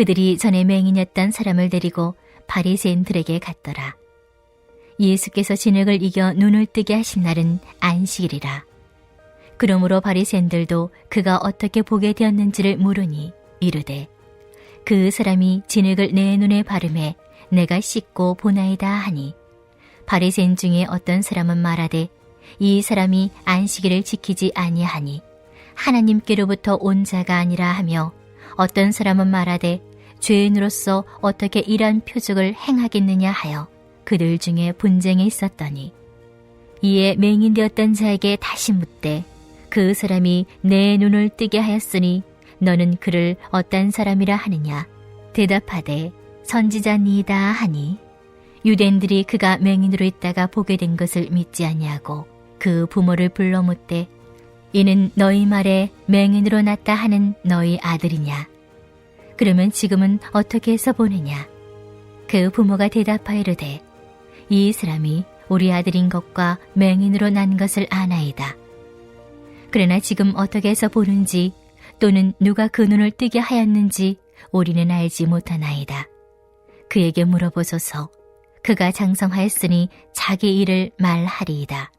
그들이 전에 맹인이었던 사람을 데리고 바리새인들에게 갔더라. 예수께서 진흙을 이겨 눈을 뜨게 하신 날은 안식일이라. 그러므로 바리새인들도 그가 어떻게 보게 되었는지를 물으니 이르되 그 사람이 진흙을 내 눈에 바르매 내가 씻고 보나이다 하니, 바리새인 중에 어떤 사람은 말하되 이 사람이 안식일을 지키지 아니하니 하나님께로부터 온 자가 아니라 하며, 어떤 사람은 말하되 죄인으로서 어떻게 이러한 표적을 행하겠느냐 하여 그들 중에 분쟁이 있었더니, 이에 맹인되었던 자에게 다시 묻되 그 사람이 내 눈을 뜨게 하였으니 너는 그를 어떤 사람이라 하느냐? 대답하되 선지자니이다 하니, 유대인들이 그가 맹인으로 있다가 보게 된 것을 믿지 아니하고 그 부모를 불러 묻되 이는 너희 말에 맹인으로 났다 하는 너희 아들이냐? 그러면 지금은 어떻게 해서 보느냐? 그 부모가 대답하여 이르되 이 사람이 우리 아들인 것과 맹인으로 난 것을 아나이다. 그러나 지금 어떻게 해서 보는지 또는 누가 그 눈을 뜨게 하였는지 우리는 알지 못하나이다. 그에게 물어보소서. 그가 장성하였으니 자기 일을 말하리이다.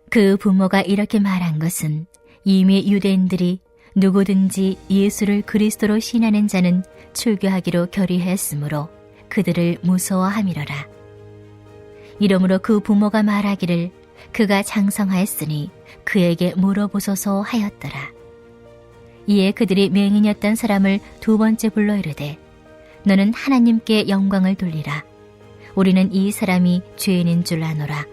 그 부모가 이렇게 말한 것은 이미 유대인들이 누구든지 예수를 그리스도로 신하는 자는 출교하기로 결의하였으므로 그들을 무서워함이로라. 이러므로 그 부모가 말하기를 그가 장성하였으니 그에게 물어보소서 하였더라. 이에 그들이 맹인이었던 사람을 두 번째 불러 이르되 너는 하나님께 영광을 돌리라. 우리는 이 사람이 죄인인 줄 아노라.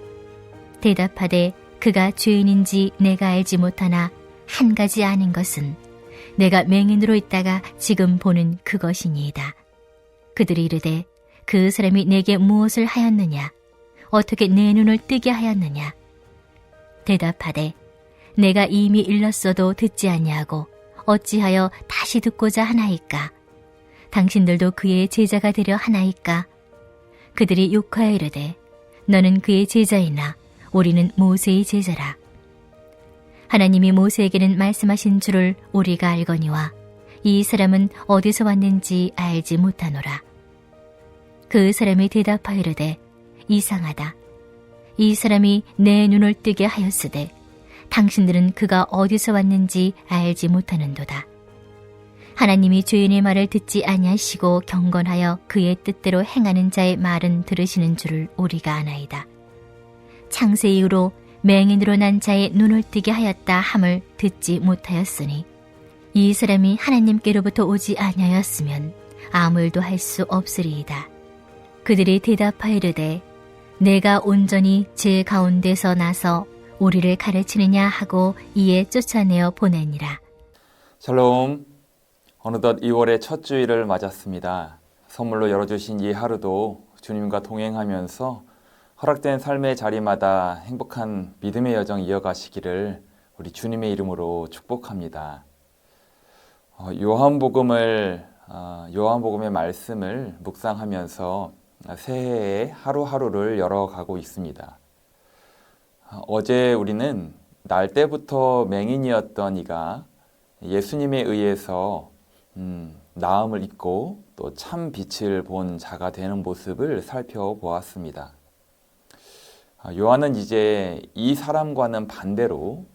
대답하되 그가 죄인인지 내가 알지 못하나 한 가지 아는 것은 내가 맹인으로 있다가 지금 보는 그것이니이다. 그들이 이르되 그 사람이 내게 무엇을 하였느냐? 어떻게 내 눈을 뜨게 하였느냐? 대답하되 내가 이미 일렀어도 듣지 아니하고 어찌하여 다시 듣고자 하나이까? 당신들도 그의 제자가 되려 하나이까? 그들이 욕하여 이르되 너는 그의 제자이나 우리는 모세의 제자라. 하나님이 모세에게는 말씀하신 줄을 우리가 알거니와 이 사람은 어디서 왔는지 알지 못하노라. 그 사람이 대답하여 이르되 이상하다. 이 사람이 내 눈을 뜨게 하였으되 당신들은 그가 어디서 왔는지 알지 못하는도다. 하나님이 죄인의 말을 듣지 아니하시고 경건하여 그의 뜻대로 행하는 자의 말은 들으시는 줄을 우리가 아나이다. 창세 이후로 맹인으로 난 자의 눈을 뜨게 하였다 함을 듣지 못하였으니 이 사람이 하나님께로부터 오지 아니하였으면 아무 일도 할 수 없으리이다. 그들이 대답하여 이르되 내가 온전히 제 가운데서 나서 우리를 가르치느냐 하고 이에 쫓아내어 보내니라. 샬롬. 어느덧 2월의 첫 주일을 맞았습니다. 선물로 열어주신 이 하루도 주님과 동행하면서 허락된 삶의 자리마다 행복한 믿음의 여정 이어가시기를 우리 주님의 이름으로 축복합니다. 요한복음의 말씀을 묵상하면서 새해의 하루하루를 열어가고 있습니다. 어제 우리는 날 때부터 맹인이었던 이가 예수님에 의해서 나음을 입고 또 참 빛을 본 자가 되는 모습을 살펴보았습니다. 요한은 이제 이 사람과는 반대로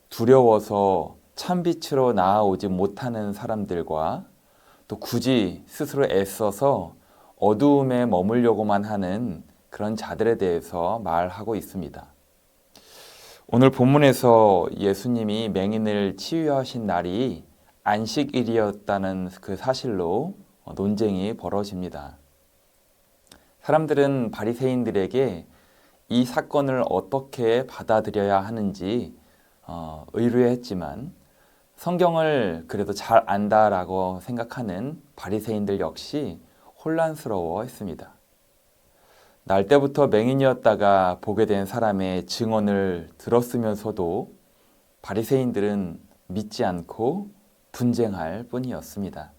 두려워서 참 빛으로 나아오지 못하는 사람들과 또 굳이 스스로 애써서 어두움에 머물려고만 하는 그런 자들에 대해서 말하고 있습니다. 오늘 본문에서 예수님이 맹인을 치유하신 날이 안식일이었다는 그 사실로 논쟁이 벌어집니다. 사람들은 바리새인들에게 이 사건을 어떻게 받아들여야 하는지 의뢰했지만 성경을 그래도 잘 안다라고 생각하는 바리새인들 역시 혼란스러워했습니다. 날 때부터 맹인이었다가 보게 된 사람의 증언을 들었으면서도 바리새인들은 믿지 않고 분쟁할 뿐이었습니다.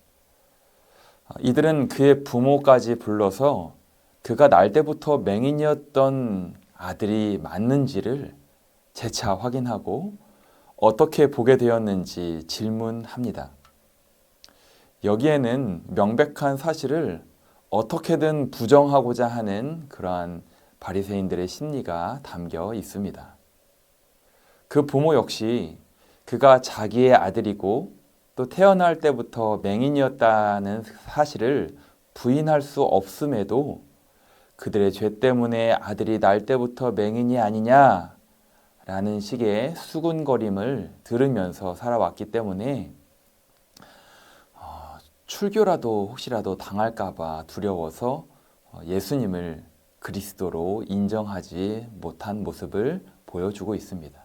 이들은 그의 부모까지 불러서 그가 날 때부터 맹인이었던 아들이 맞는지를 재차 확인하고 어떻게 보게 되었는지 질문합니다. 여기에는 명백한 사실을 어떻게든 부정하고자 하는 그러한 바리새인들의 심리가 담겨 있습니다. 그 부모 역시 그가 자기의 아들이고 또 태어날 때부터 맹인이었다는 사실을 부인할 수 없음에도 그들의 죄 때문에 아들이 날 때부터 맹인이 아니냐라는 식의 수군거림을 들으면서 살아왔기 때문에 출교라도 혹시라도 당할까봐 두려워서 예수님을 그리스도로 인정하지 못한 모습을 보여주고 있습니다.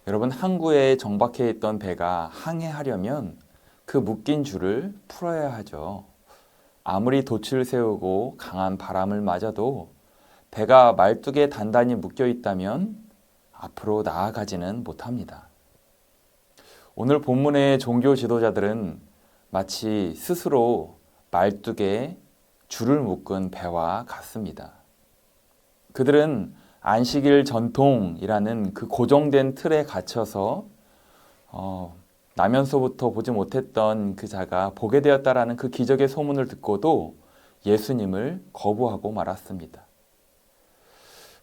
여러분, 항구에 정박해 있던 배가 항해하려면 그 묶인 줄을 풀어야 하죠. 아무리 돛을 세우고 강한 바람을 맞아도 배가 말뚝에 단단히 묶여 있다면 앞으로 나아가지는 못합니다. 오늘 본문의 종교 지도자들은 마치 스스로 말뚝에 줄을 묶은 배와 같습니다. 그들은 안식일 전통이라는 그 고정된 틀에 갇혀서 나면서부터 보지 못했던 그 자가 보게 되었다라는 그 기적의 소문을 듣고도 예수님을 거부하고 말았습니다.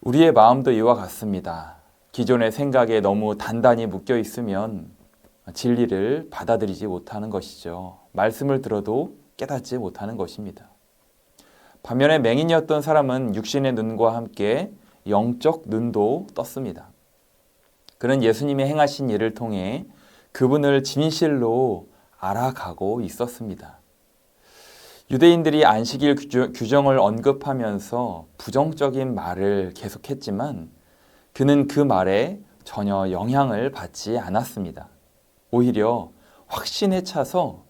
우리의 마음도 이와 같습니다. 기존의 생각에 너무 단단히 묶여 있으면 진리를 받아들이지 못하는 것이죠. 말씀을 들어도 깨닫지 못하는 것입니다. 반면에 맹인이었던 사람은 육신의 눈과 함께 영적 눈도 떴습니다. 그는 예수님이 행하신 일을 통해 그분을 진실로 알아가고 있었습니다. 유대인들이 안식일 규정을 언급하면서 부정적인 말을 계속했지만 그는 그 말에 전혀 영향을 받지 않았습니다. 오히려 확신에 차서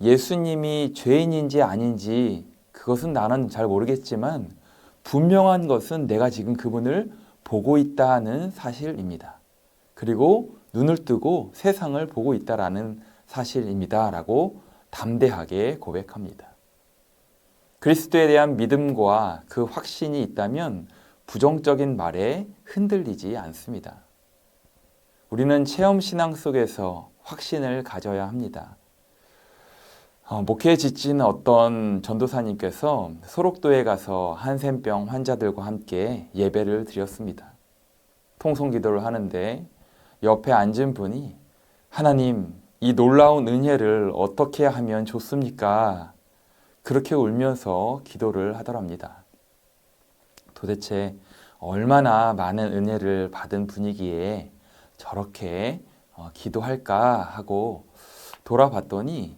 예수님이 죄인인지 아닌지 그것은 나는 잘 모르겠지만 분명한 것은 내가 지금 그분을 보고 있다는 사실입니다. 그리고 눈을 뜨고 세상을 보고 있다라는 사실입니다. 라고 담대하게 고백합니다. 그리스도에 대한 믿음과 그 확신이 있다면 부정적인 말에 흔들리지 않습니다. 우리는 체험신앙 속에서 확신을 가져야 합니다. 목회에 지친 어떤 전도사님께서 소록도에 가서 한센병 환자들과 함께 예배를 드렸습니다. 통성기도를 하는데 옆에 앉은 분이 하나님, 이 놀라운 은혜를 어떻게 하면 좋습니까? 그렇게 울면서 기도를 하더랍니다. 도대체 얼마나 많은 은혜를 받은 분이기에 저렇게 기도할까 하고 돌아봤더니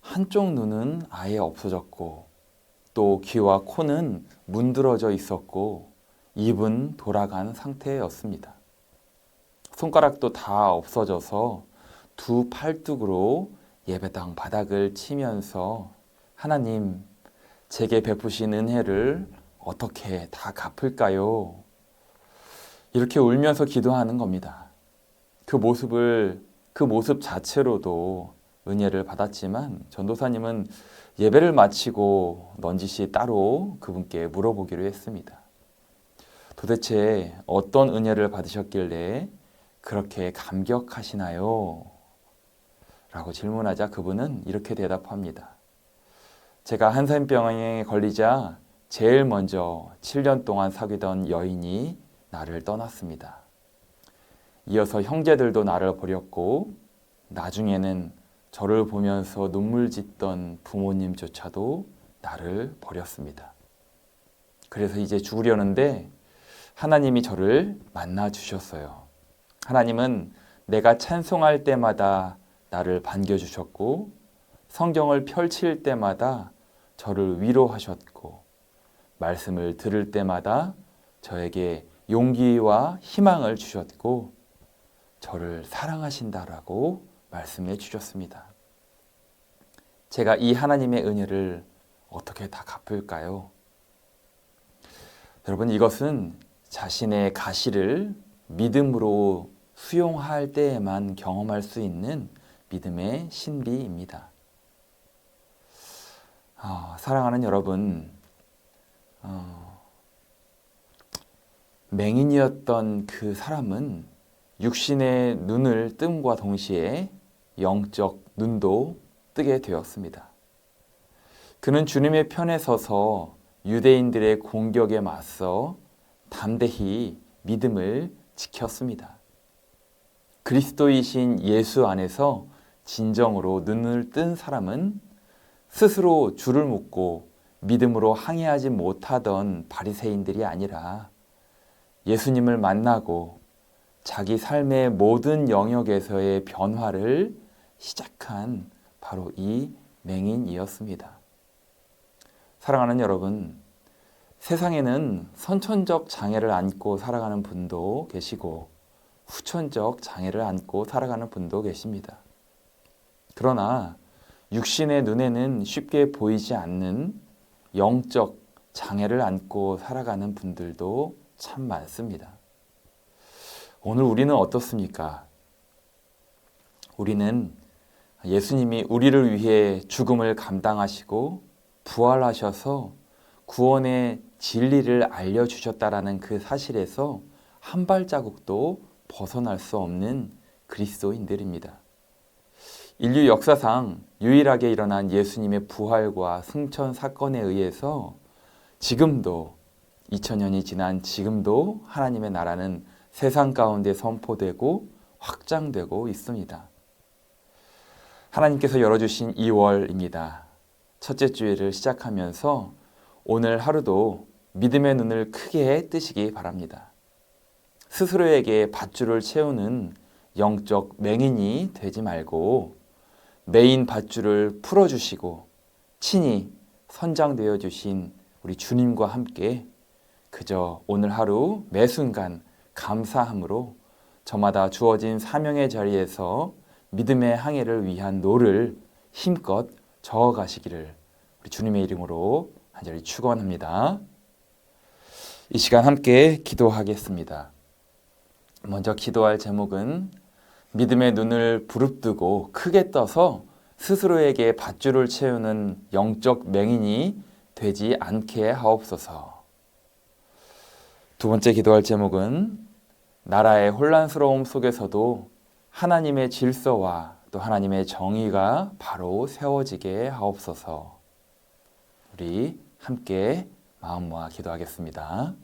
한쪽 눈은 아예 없어졌고 또 귀와 코는 문드러져 있었고 입은 돌아간 상태였습니다. 손가락도 다 없어져서 두 팔뚝으로 예배당 바닥을 치면서 하나님, 제게 베푸신 은혜를 어떻게 다 갚을까요? 이렇게 울면서 기도하는 겁니다. 그 모습 자체로도 은혜를 받았지만 전도사님은 예배를 마치고 넌지시 따로 그분께 물어보기로 했습니다. 도대체 어떤 은혜를 받으셨길래 그렇게 감격하시나요? 라고 질문하자 그분은 이렇게 대답합니다. 제가 한센병에 걸리자 제일 먼저 7년 동안 사귀던 여인이 나를 떠났습니다. 이어서 형제들도 나를 버렸고 나중에는 저를 보면서 눈물 짓던 부모님조차도 나를 버렸습니다. 그래서 이제 죽으려는데 하나님이 저를 만나 주셨어요. 하나님은 내가 찬송할 때마다 나를 반겨주셨고 성경을 펼칠 때마다 저를 위로하셨고 말씀을 들을 때마다 저에게 용기와 희망을 주셨고 저를 사랑하신다라고 말씀해 주셨습니다. 제가 이 하나님의 은혜를 어떻게 다 갚을까요? 여러분, 이것은 자신의 가시를 믿음으로 수용할 때에만 경험할 수 있는 믿음의 신비입니다. 사랑하는 여러분, 맹인이었던 그 사람은 육신의 눈을 뜸과 동시에 영적 눈도 뜨게 되었습니다. 그는 주님의 편에 서서 유대인들의 공격에 맞서 담대히 믿음을 지켰습니다. 그리스도이신 예수 안에서 진정으로 눈을 뜬 사람은 스스로 줄을 묶고 믿음으로 항해하지 못하던 바리새인들이 아니라 예수님을 만나고 자기 삶의 모든 영역에서의 변화를 시작한 바로 이 맹인이었습니다. 사랑하는 여러분, 세상에는 선천적 장애를 안고 살아가는 분도 계시고 후천적 장애를 안고 살아가는 분도 계십니다. 그러나 육신의 눈에는 쉽게 보이지 않는 영적 장애를 안고 살아가는 분들도 참 많습니다. 오늘 우리는 어떻습니까? 우리는 예수님이 우리를 위해 죽음을 감당하시고 부활하셔서 구원의 진리를 알려주셨다라는 그 사실에서 한 발자국도 벗어날 수 없는 그리스도인들입니다. 인류 역사상 유일하게 일어난 예수님의 부활과 승천 사건에 의해서 지금도 2000년이 지난 지금도 하나님의 나라는 세상 가운데 선포되고 확장되고 있습니다. 하나님께서 열어주신 2월입니다. 첫째 주일을 시작하면서 오늘 하루도 믿음의 눈을 크게 뜨시기 바랍니다. 스스로에게 밧줄을 채우는 영적 맹인이 되지 말고 메인 밧줄을 풀어주시고 친히 선장되어 주신 우리 주님과 함께 그저 오늘 하루 매 순간 감사함으로 저마다 주어진 사명의 자리에서 믿음의 항해를 위한 노를 힘껏 저어가시기를 우리 주님의 이름으로 간절히 축원합니다. 이 시간 함께 기도하겠습니다. 먼저 기도할 제목은 믿음의 눈을 부릅뜨고 크게 떠서 스스로에게 밧줄을 채우는 영적 맹인이 되지 않게 하옵소서. 두 번째 기도할 제목은 나라의 혼란스러움 속에서도 하나님의 질서와 또 하나님의 정의가 바로 세워지게 하옵소서. 우리 함께 마음 모아 기도하겠습니다.